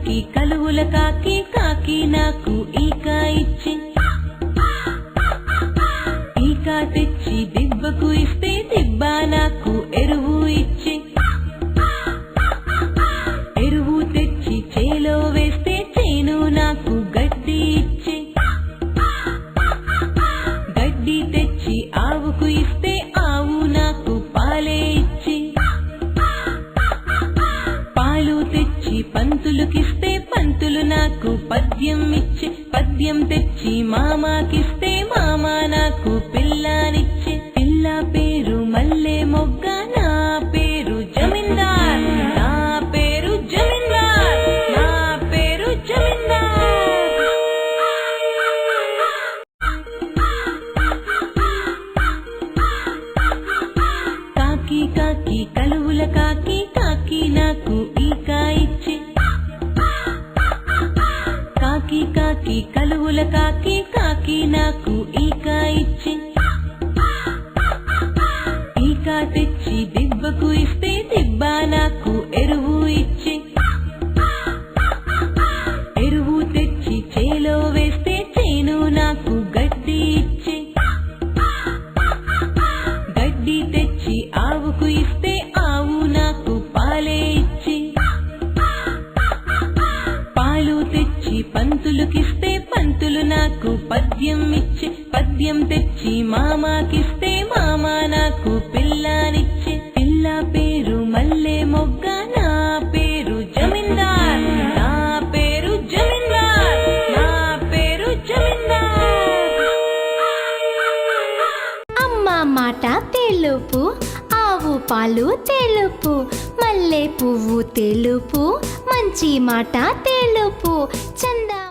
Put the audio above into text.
కాకి కలువుల కాకి కాకి నాకు ఈకా ఇచ్చి ఈకా తెచ్చి దిబ్బకు ఇస్తే దిబ్బ నాకు ఎరువు ఇచ్చి ఎరువు తెచ్చి చేలో వేస్తే చేను నాకు గడ్డి ఇచ్చి గడ్డి తెచ్చి ఆవుకు ఇస్తే ఆవు నాకు పాలే ఇచ్చి పాలు తెచ్చి పంతులుకిస్తే పంతులు నాకు పద్యం ఇచ్చి పద్యం తెచ్చి మామాకిస్తే మామ నాకు పిల్లానిచ్చి పిల్ల పేరు మల్లె మొగ్గ నా పేరు జమీందార్ నా పేరు జమీందార్ నా పేరు జమీందార్ కాకి కాకి కలువుల కాకి కాకి నాకు ఈకా ఇచ్చి కాకి కాకి కలువుల కాకి కాకి నాకు ఈకా ఇచ్చి ఈకా తెచ్చి దిబ్బకు ఇస్తే దిబ్బ నాకు ఎరువు ఇచ్చి ఎరువు తెచ్చి చేలో వేస్తే చేను నాకు గడ్డి ఇచ్చి గడ్డి తెచ్చి ఆవుకు ఇస్తే ఆవు నాకు పాలే ఇచ్చి పాలు తెచ్చి పంతులుకిస్తే పంతులు నాకు పద్యం ఇచ్చి పద్యం తెచ్చి మామాకిస్తే మామ నాకు పిల్లానిచ్చి పిల్ల పేరు మల్లె మొగ్గ నా పేరు జమీందార్ నా పేరు జమీందార్ నా పేరు జమీందార్ అమ్మ మాట తెలుపు ఆవు పాలు తెలుపు మల్లె పువ్వు తెలుపు మంచి మాట తెలుపు చందా